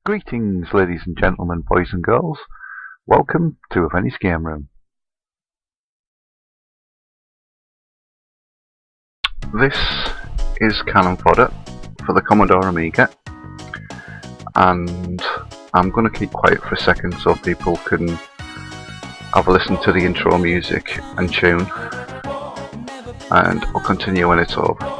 Greetings, ladies and gentlemen, boys and girls. Welcome to Aveni's Game Room. This is Canon Fodder for the Commodore Amiga, and I'm going to keep quiet for a second so people can have a listen to the intro music and tune, and I'll continue when it's over.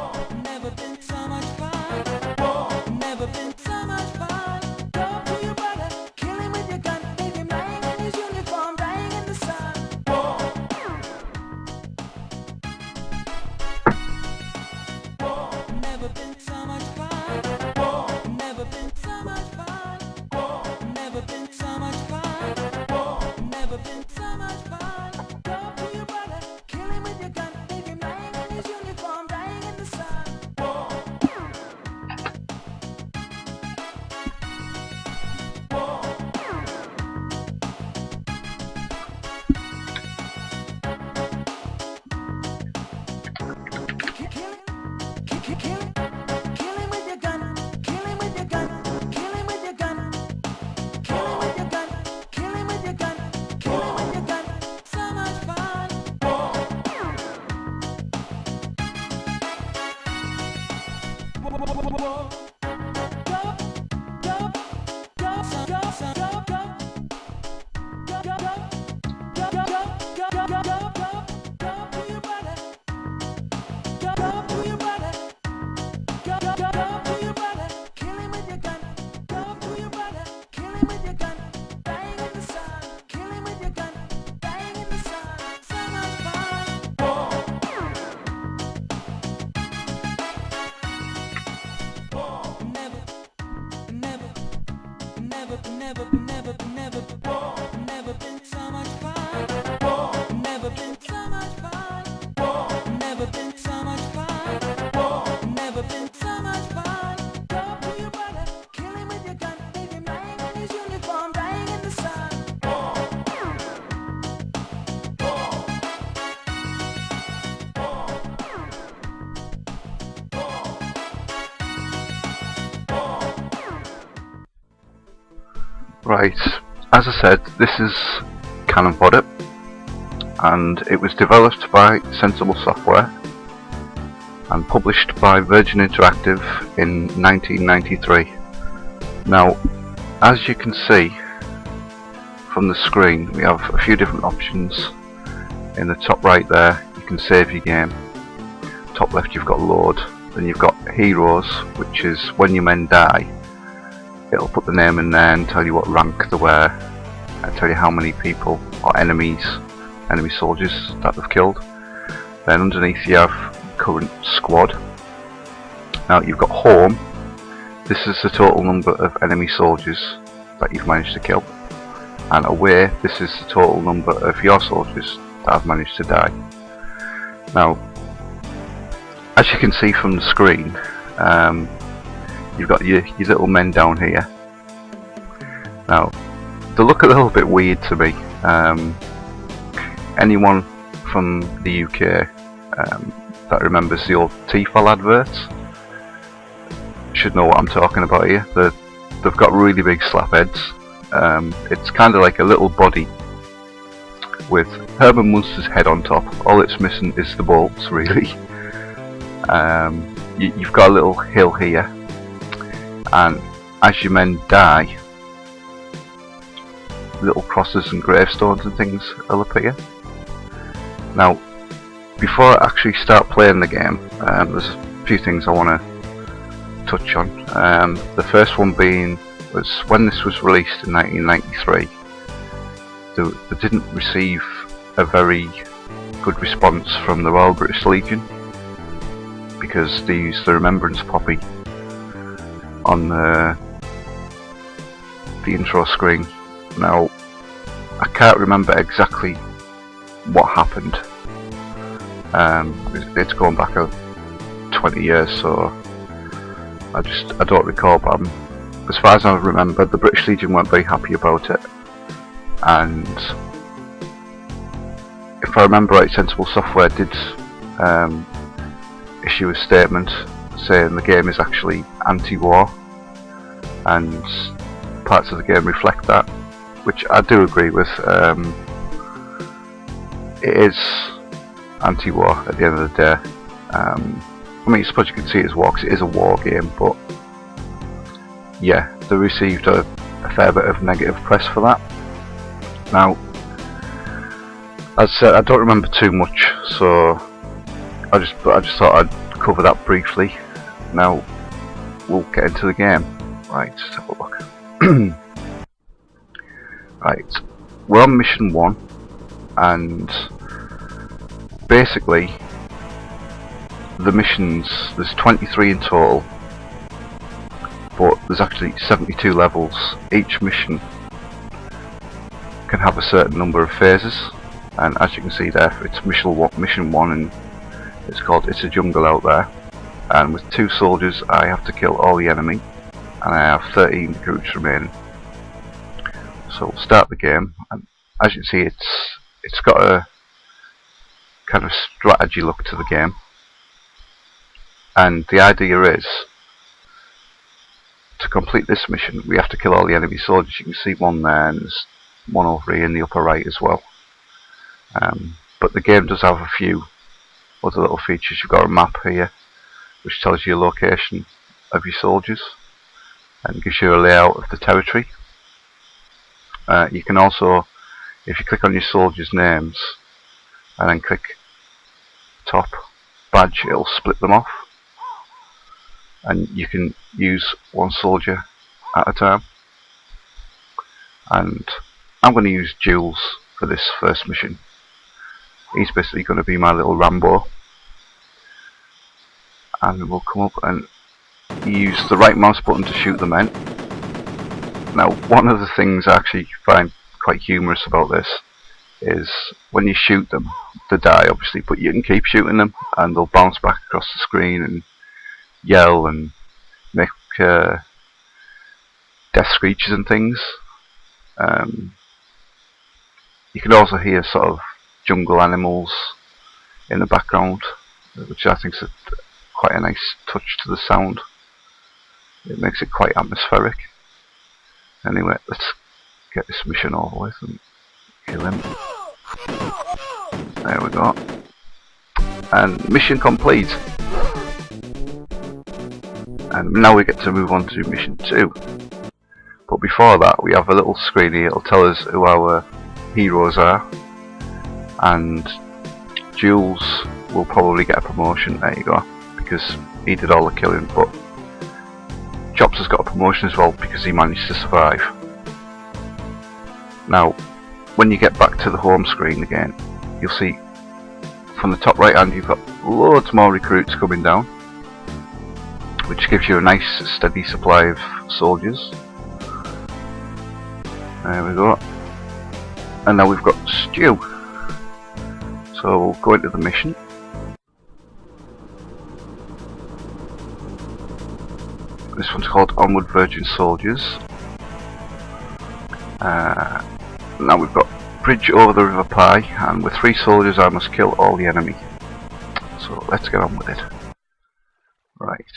Right, as I said, this is Canon Fodder, and it was developed by Sensible Software and published by Virgin Interactive in 1993. Now, as you can see from the screen, we have a few different options. In the top right there, you can save your game. Top left, you've got load. Then you've got heroes, which is when your men die, it'll put the name in there and tell you what rank they were, and tell you how many people or enemy soldiers that they've killed. Then underneath you have current squad. Now you've got home. This is the total number of enemy soldiers that you've managed to kill. And away, this is the total number of your soldiers that have managed to die. Now, as you can see from the screen, you've got your little men down here. Now, they look a little bit weird to me. Anyone from the UK that remembers the old T-Fal adverts should know what I'm talking about here. They've got really big slap heads. It's kind of like a little body with Herman Munster's head on top. All it's missing is the bolts, really. You've got a little hill here, and as your men die, little crosses and gravestones and things will appear. Now, before I actually start playing the game, there's a few things I want to touch on. The first one being was when this was released in 1993, they didn't receive a very good response from the Royal British Legion, because they used the remembrance poppy on the intro screen. Now, I can't remember exactly what happened. It's going back 20 years, so I don't recall, but as far as I remember, the British Legion weren't very happy about it, and if I remember right, Sensible Software did issue a statement saying the game is actually anti-war, and parts of the game reflect that, which I do agree with. It is anti-war at the end of the day. I mean, I suppose you can see it as war because it is a war game, but yeah, they received a fair bit of negative press for that. Now, as I said, I don't remember too much, so I just thought I'd cover that briefly. Now we'll get into the game. Right, let's have a look. Right, we're on mission 1, and basically the missions, there's 23 in total, but there's actually 72 levels. Each mission can have a certain number of phases, and as you can see there, it's mission 1, and it's called It's a Jungle Out There. And with 2 soldiers I have to kill all the enemy, and I have 13 recruits remaining. So we'll start the game, and as you can see, it's got a kind of strategy look to the game, and the idea is to complete this mission we have to kill all the enemy soldiers. You can see one there, and there's one over here in the upper right as well. But the game does have a few other little features. You've got a map here which tells you the location of your soldiers and gives you a layout of the territory. You can also, if you click on your soldiers' names and then click top badge, it'll split them off, and you can use one soldier at a time. And I'm going to use Jules for this first mission. He's basically going to be my little Rambo, and we'll come up and use the right mouse button to shoot the men. Now, one of the things I actually find quite humorous about this is when you shoot them, they die obviously, but you can keep shooting them and they'll bounce back across the screen and yell and make death screeches and things. You can also hear sort of jungle animals in the background, which I think is quite a nice touch to the sound. It makes it quite atmospheric. Anyway, let's get this mission over with and kill him. There we go. And mission complete. And now we get to move on to mission 2. But before that, we have a little screen here. It'll tell us who our heroes are. And Jules will probably get a promotion. There you go. Because he did all the killing. But Chops has got a promotion as well because he managed to survive. Now, when you get back to the home screen again, you'll see from the top right hand you've got loads more recruits coming down, which gives you a nice steady supply of soldiers. There we go. And now we've got Stew. So we'll go into the mission. This one's called Onward Virgin Soldiers. Now we've got bridge over the River Pye, and with 3 soldiers I must kill all the enemy. So let's get on with it. Right.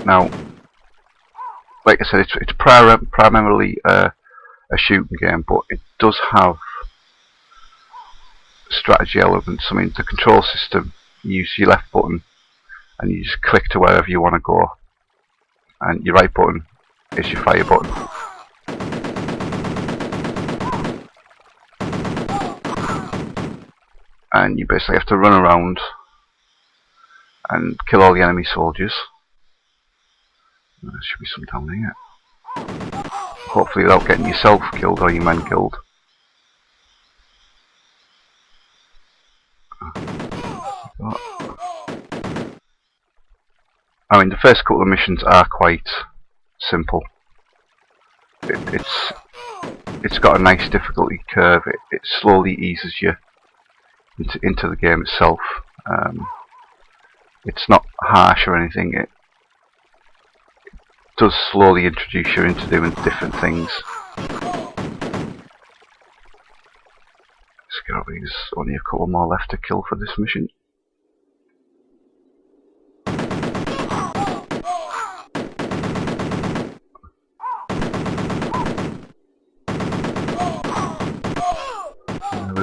Now, like I said, it's primarily a shooting game, but it does have strategy elements. I mean, the control system, you use your left button and you just click to wherever you want to go, and your right button is your fire button. And you basically have to run around and kill all the enemy soldiers. There should be some down here. Hopefully without getting yourself killed or your men killed. I mean, the first couple of missions are quite simple. It's got a nice difficulty curve. It slowly eases you into the game itself. It's not harsh or anything. It does slowly introduce you into doing different things. Let's get over here. There's only a couple more left to kill for this mission.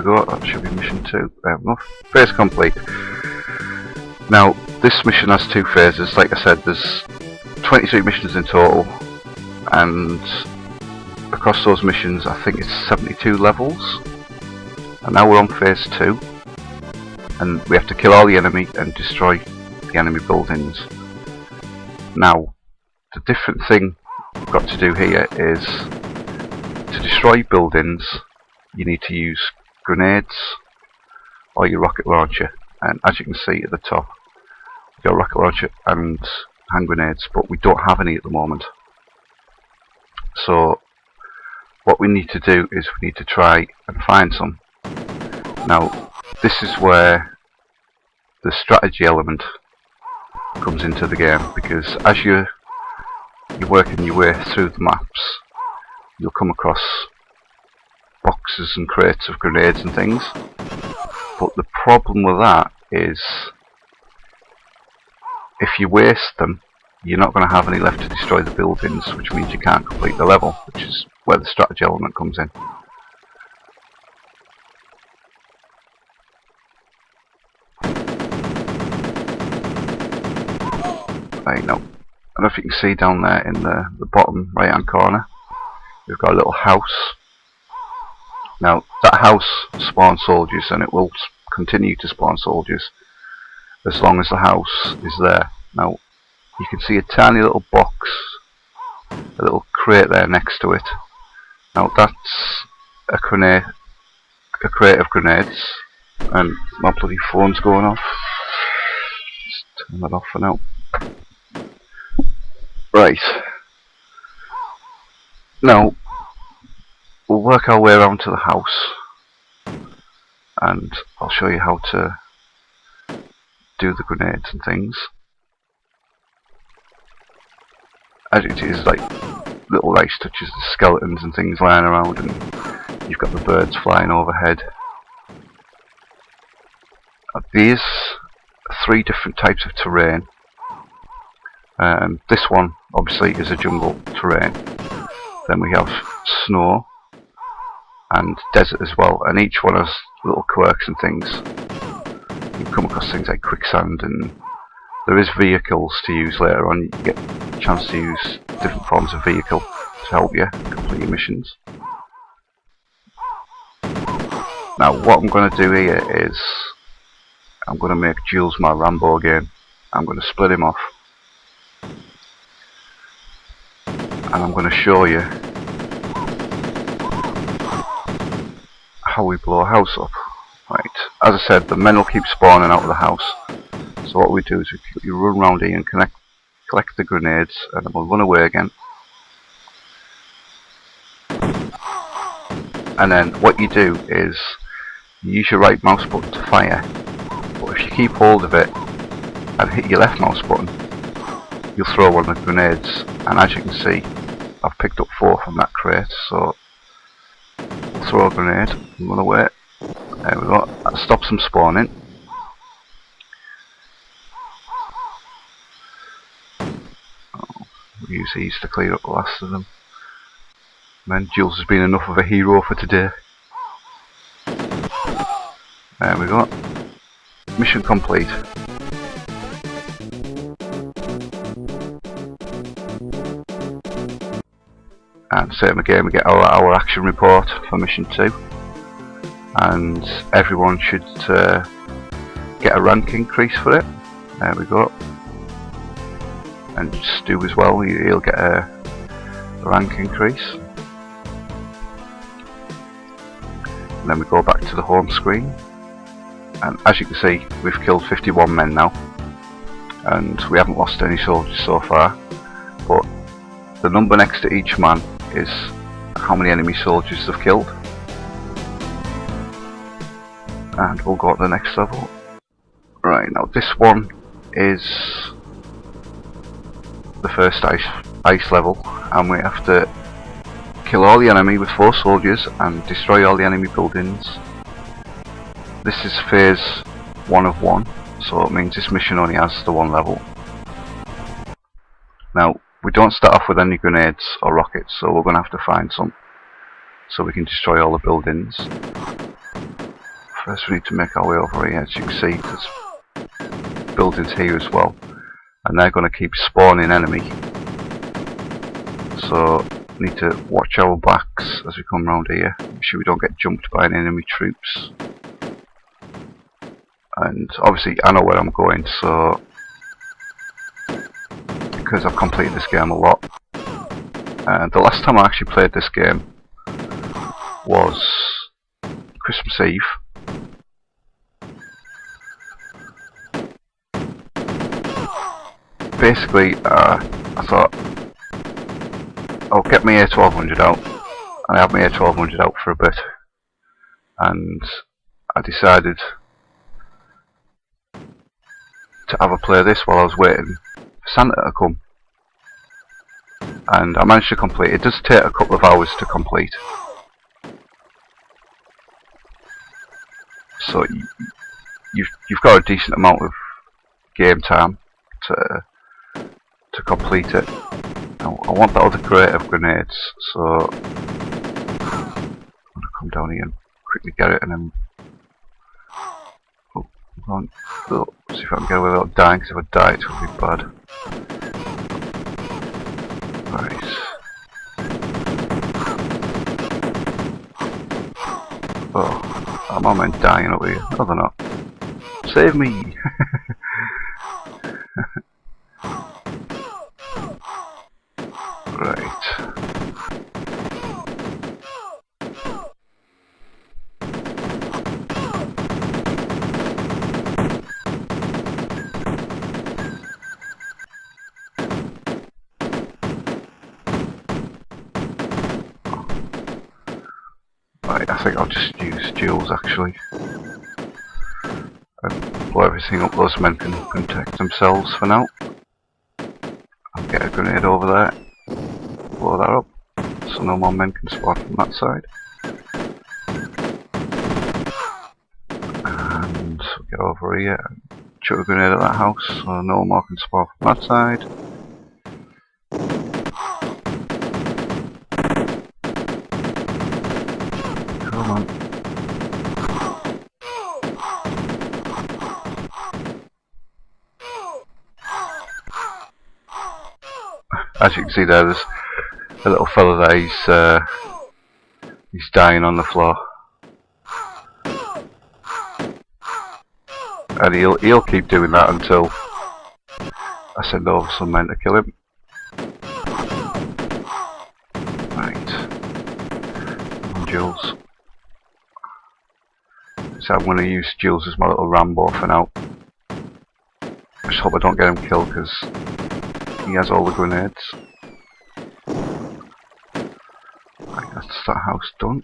we go, that should be mission 2. Phase complete. Now, this mission has 2 phases. Like I said, there's 23 missions in total, and across those missions I think it's 72 levels. And now we're on phase 2, and we have to kill all the enemy and destroy the enemy buildings. Now, the different thing we've got to do here is, to destroy buildings you need to use grenades or your rocket launcher, and as you can see at the top, we've got a rocket launcher and hand grenades, but we don't have any at the moment. So what we need to do is we need to try and find some. Now, this is where the strategy element comes into the game, because as you're working your way through the maps, you'll come across boxes and crates of grenades and things. But the problem with that is, if you waste them, you're not going to have any left to destroy the buildings, which means you can't complete the level, which is where the strategy element comes in. Right, now, I don't know if you can see down there in the bottom right hand corner, we've got a little house. Now, that house spawns soldiers, and it will continue to spawn soldiers as long as the house is there. Now, you can see a tiny little box, a little crate there next to it. Now, that's a crate of grenades, and my bloody phone's going off. Just turn that off for now. Right. Now, we'll work our way around to the house, and I'll show you how to do the grenades and things. As you can see, there's like little nice touches, the skeletons and things lying around, and you've got the birds flying overhead. These are 3 different types of terrain. This one obviously is a jungle terrain. Then we have snow and desert as well, and each one has little quirks and things. You come across things like quicksand, and there is vehicles to use later on. You get a chance to use different forms of vehicle to help you complete your missions. Now, what I'm going to do here is, I'm going to make Jules my Rambo again. I'm going to split him off, and I'm going to show you how we blow a house up. Right, as I said, the men will keep spawning out of the house. So what we do is we run around here and collect the grenades, and then we'll run away again. And then what you do is, you use your right mouse button to fire, but if you keep hold of it and hit your left mouse button, you'll throw one of the grenades. And as you can see, I've picked up 4 from that crate, so we'll throw a grenade and run away. There we go, that stops them spawning. We'll use these to clear up the last of them. And then Jules has been enough of a hero for today. There we go. Mission complete. And same again, we get our action report for mission 2. And everyone should get a rank increase for it. There we go. And Stu as well, he'll get a rank increase. And then we go back to the home screen, and as you can see, we've killed 51 men now, and we haven't lost any soldiers so far, but the number next to each man is how many enemy soldiers they've killed. And we'll go to the next level. Right, now this one is the first ice level, and we have to kill all the enemy with 4 soldiers and destroy all the enemy buildings. This is phase 1 of 1, so it means this mission only has the 1 level. Now, we don't start off with any grenades or rockets, so we're going to have to find some so we can destroy all the buildings. First we need to make our way over here. As you can see, there's buildings here as well, and they're going to keep spawning enemy. So we need to watch our backs as we come around here. Make sure we don't get jumped by any enemy troops. And obviously I know where I'm going, so because I've completed this game a lot. The last time I actually played this game was Christmas Eve. Basically, I thought I'll get my A1200 out, and I had my A1200 out for a bit, and I decided to have a play of this while I was waiting for Santa to come, and I managed to complete. It does take a couple of hours to complete, so you've got a decent amount of game time to complete it. Now, I want that other crate of grenades, so I'm gonna come down here and quickly get it, and then see if I can get away without dying, because if I die it's gonna be bad. Right. Oh, are my men dying over here? No, they're not. Save me! Right. Right, I think I'll just use duels actually. And blow everything up. Those men can protect themselves for now. I'll get a grenade over there. Blow that up, so no more men can spawn from that side. And we'll get over here and chuck a grenade at that house, so no more can spawn from that side. Come on. As you can see there, there's a little fella there, he's dying on the floor. And he'll keep doing that until I send over some men to kill him. Right. Jules. So I'm going to use Jules as my little Rambo for now. I just hope I don't get him killed, because he has all the grenades. Right, that's that house done.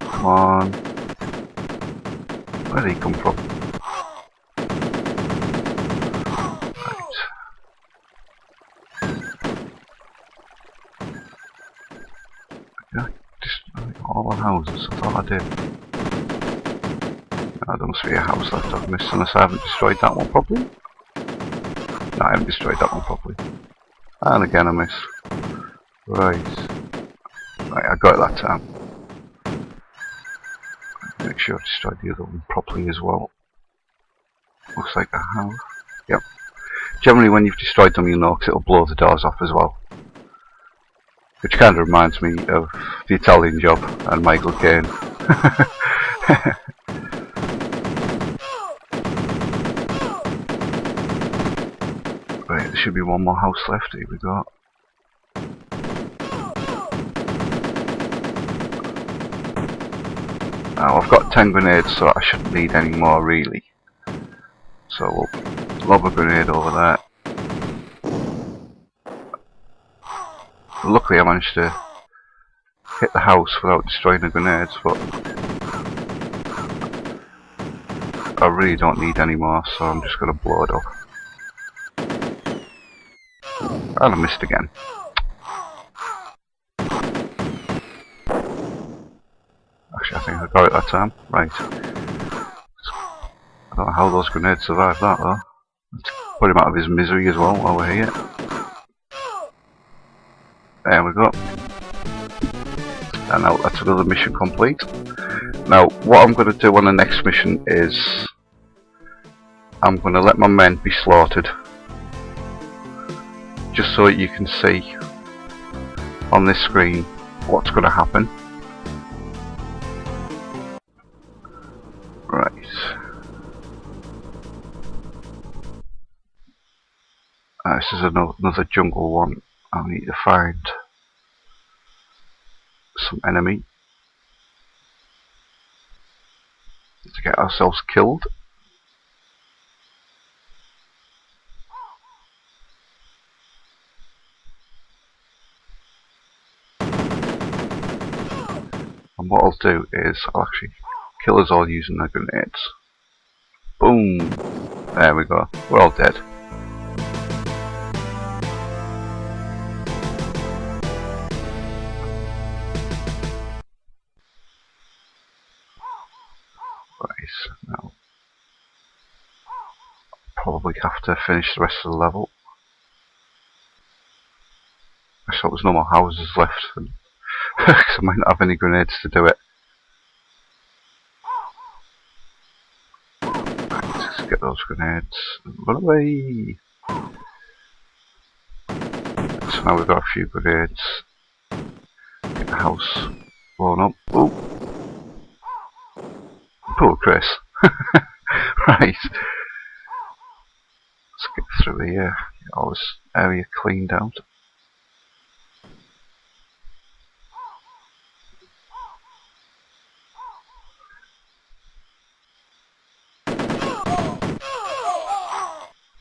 Come on. Where did he come from? Right. Yeah, destroy all the houses. I thought I did. No, there must be a house left I've missed, unless I haven't destroyed that one properly. No, I haven't destroyed that one properly. And again I missed. Right. Right, I got it that time. Make sure I destroyed the other one properly as well. Looks like I have. Yep. Generally when you've destroyed them, you'll know, because it'll blow the doors off as well. Which kind of reminds me of the Italian Job and Michael Caine. Right, there should be one more house left. Here we go. Now I've got 10 grenades, so I shouldn't need any more really. So we'll lob a grenade over there. Luckily I managed to hit the house without destroying the grenades, but I really don't need any more, so I'm just going to blow it up. And I missed again. Actually, I think I got it that time. Right. I don't know how those grenades survived that though. Let's put him out of his misery as well while we're here. There we go. And now that's another mission complete. Now what I'm going to do on the next mission is I'm going to let my men be slaughtered, just so you can see on this screen what's going to happen. Right. This is another jungle one. I need to find some enemy to get ourselves killed. And what I'll do is I'll actually kill us all using the grenades. Boom! There we go. We're all dead. Right, now probably have to finish the rest of the level. I thought there's no more houses left, because I might not have any grenades to do it. Right, let's get those grenades. Run away! So now we've got a few grenades. Get the house blown up. Ooh! Poor Chris. Right. Let's get through here. Get all this area cleaned out.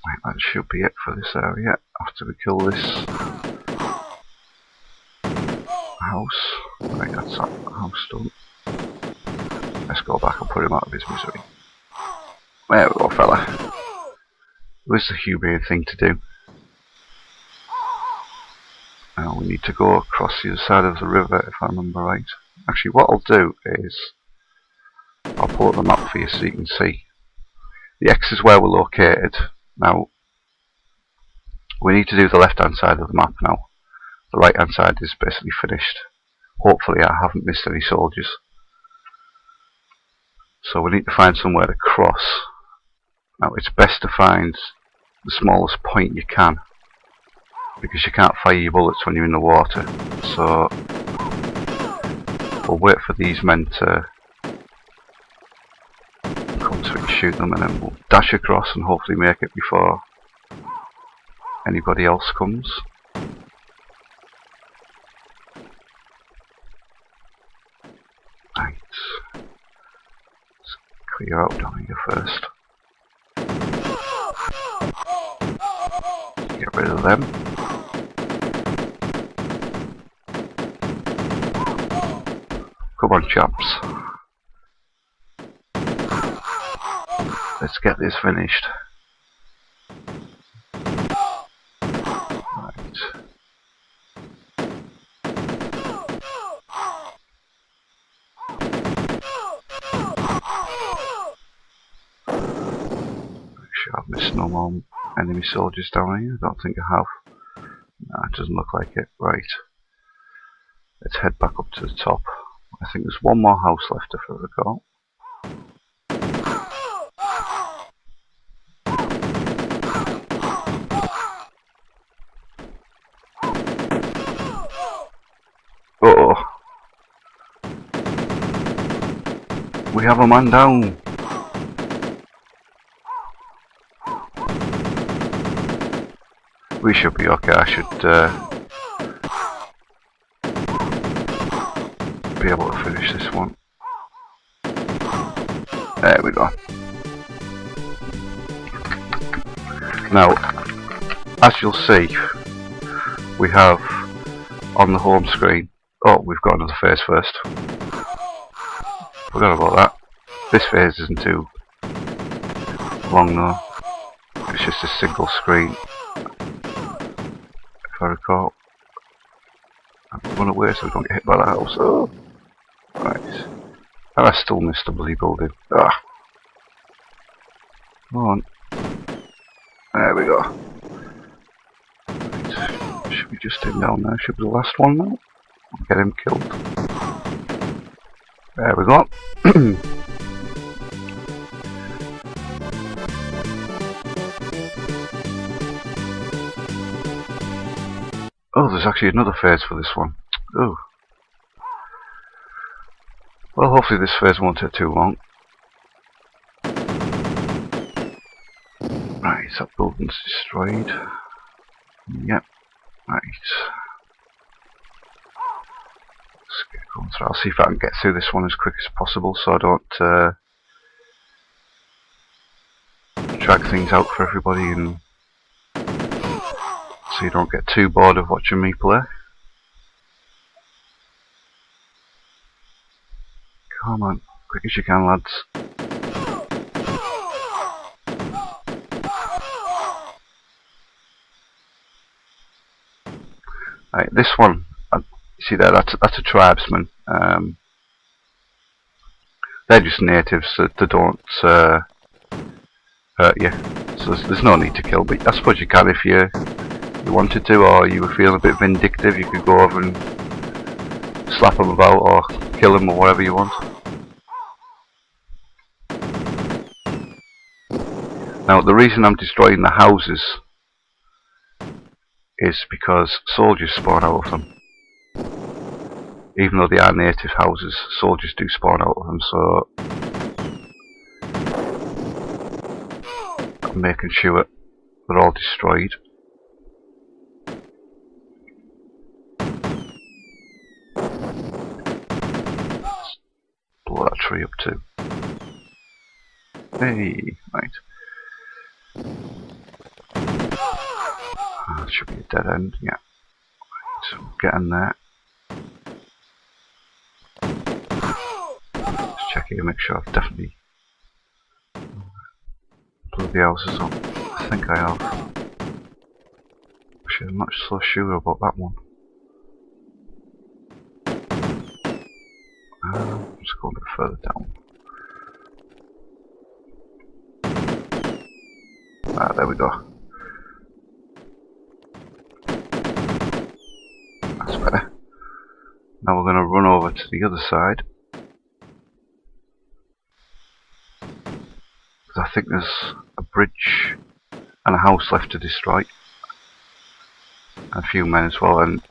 Right, that should be it for this area. After we kill this house. Right, that's that house done. Let's go back and put him out of his misery. There we go, fella. It was the humane thing to do. Now we need to go across the other side of the river, if I remember right. Actually, what I'll do is I'll pull up the map for you so you can see. The X is where we're located. Now we need to do the left hand side of the map now. The right hand side is basically finished. Hopefully I haven't missed any soldiers. So we need to find somewhere to cross. Now it's best to find the smallest point you can, because you can't fire your bullets when you're in the water. So we'll wait for these men to come to it and shoot them, and then we'll dash across and hopefully make it before anybody else comes. Right. Let's clear out down here first. Get rid of them. Come on, chaps. Let's get this finished. Right. Sure I've missed no more enemy soldiers down here. I don't think I have. No, it doesn't look like it. Right. Let's head back up to the top. I think there's one more house left if I recall. Uh-oh. We have a man down. We should be okay. I should be able to finish this one. There we go. Now, as you'll see, we have on the home screen. Oh, we've got another phase first. Forgot about that. This phase isn't too long though. It's just a single screen, if I recall. I'll run away so we don't get hit by the house. Oh. Right. And I still missed the bloody building. Ah. Come on. There we go. Right. should be just him down there. Should be the last one now. Get him killed. There we go. Oh, there's actually another phase for this one. Oh. Well, hopefully this phase won't take too long. Right, that building's destroyed. Yep. Right. Let's get going through. I'll see if I can get through this one as quick as possible so I don't drag things out for everybody, and so you don't get too bored of watching me play. Come on, quick as you can, lads. Right, this one, you see there, that's a tribesman. They're just natives, so they don't hurt you. So there's no need to kill, but I suppose you can if you wanted to, or you were feeling a bit vindictive. You could go over and slap them about, or kill them, or whatever you want. Now, the reason I'm destroying the houses is because soldiers spawn out of them. Even though they are native houses, soldiers do spawn out of them, so I'm making sure they're all destroyed. Let's blow that tree up too. Hey, right. That should be a dead end, yeah. Right, so get in there. Let's check here, make sure I've definitely blew the houses up. I think I have. Actually, I'm not so sure about that one. Let's go a bit further down. Ah, there we go. That's better. Now we're going to run over to the other side. Because I think there's a bridge and a house left to destroy. And a few men as well. And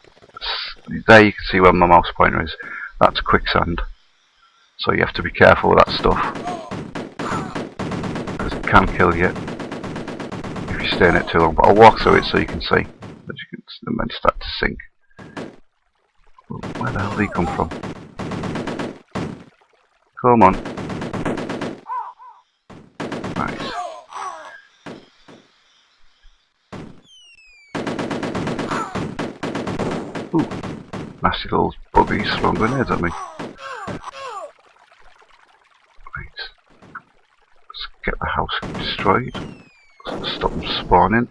there you can see where my mouse pointer is. That's quicksand. So you have to be careful with that stuff. Because it can kill you if you stay in it too long. But I'll walk through it so you can see. As you can see, the men start to sink. Where the hell did he come from? Come on. Nice. Ooh. Nasty little buggies throwing grenades at me. Right. Let's get the house destroyed. Let's stop them spawning.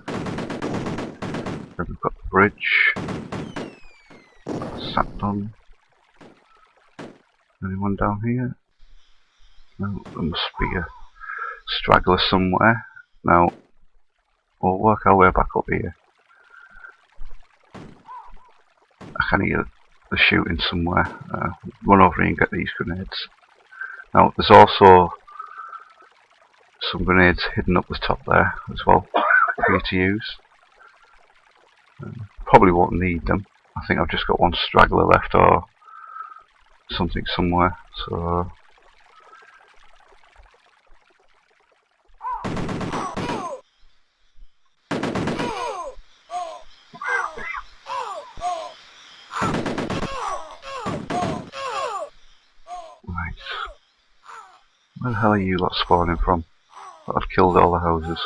Then we've got the bridge. That's that done. Anyone down here? No, there must be a straggler somewhere. Now, we'll work our way back up here. I can hear the shooting somewhere. Run over here and get these grenades. Now, there's also some grenades hidden up the top there as well for you to use. Probably won't need them. I think I've just got one straggler left or something somewhere, so right. Where the hell are you lot spawning from? I've killed all the houses.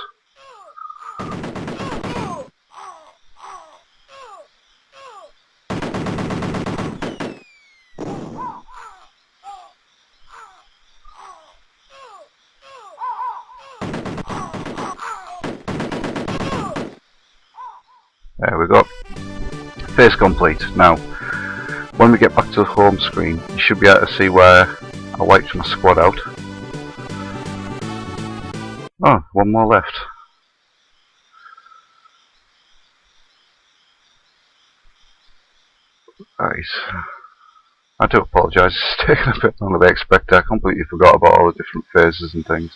There we go. Phase complete. Now, when we get back to the home screen, you should be able to see where I wiped my squad out. Oh, one more left. Right. I do apologise, it's taken a bit longer than I expected. I completely forgot about all the different phases and things.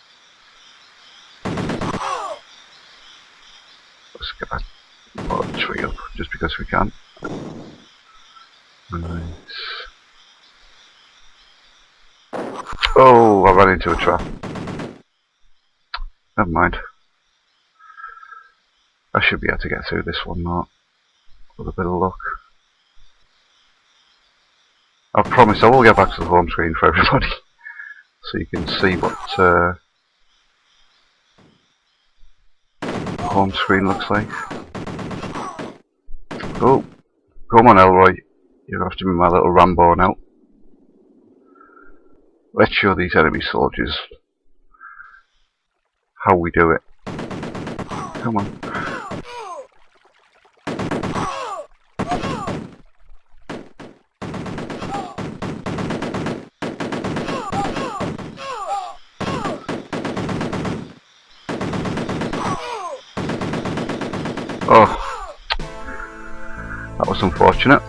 Let's get that tree up, just because we can. Nice. Oh, I ran into a trap. Never mind. I should be able to get through this one now, with a bit of luck. I promise I will get back to the home screen for everybody, so you can see what home screen looks like. Oh, come on Elroy, you're after me my little Rambo now. Let's show these enemy soldiers how we do it. Come on. Oh, that was unfortunate.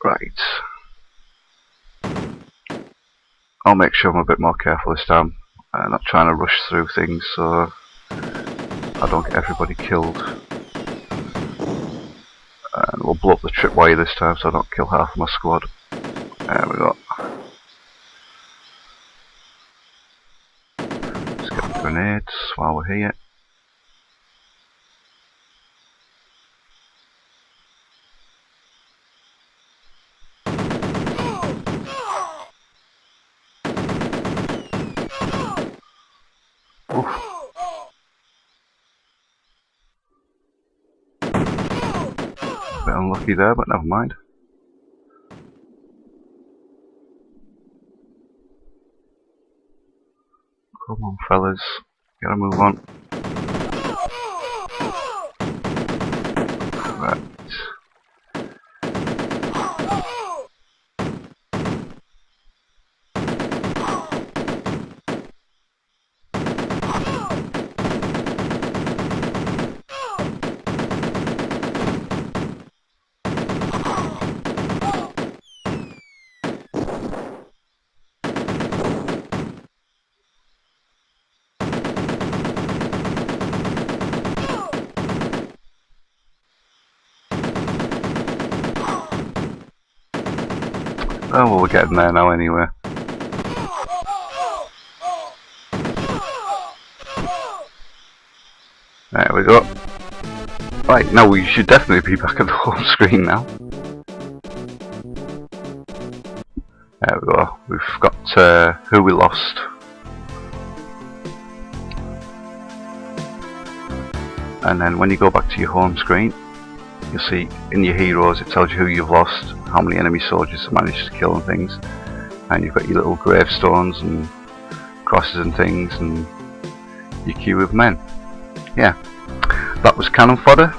Right. I'll make sure I'm a bit more careful this time. Not trying to rush through things so I don't get everybody killed. And we'll blow up the tripwire this time so I don't kill half of my squad. There we go. Let's get the grenades while we're here. Oof. A bit unlucky there, but never mind. Come on fellas, gotta move on. Right. Oh well, we're getting there now anyway. There we go. Right, now we should definitely be back at the home screen now. There we go. We've got who we lost. And then when you go back to your home screen, you'll see in your heroes it tells you who you've lost, how many enemy soldiers have managed to kill and things. And you've got your little gravestones and crosses and things and your queue of men. Yeah, that was Cannon Fodder,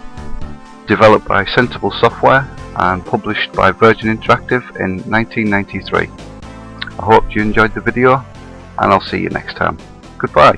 developed by Sensible Software and published by Virgin Interactive in 1993. I hope you enjoyed the video and I'll see you next time. Goodbye.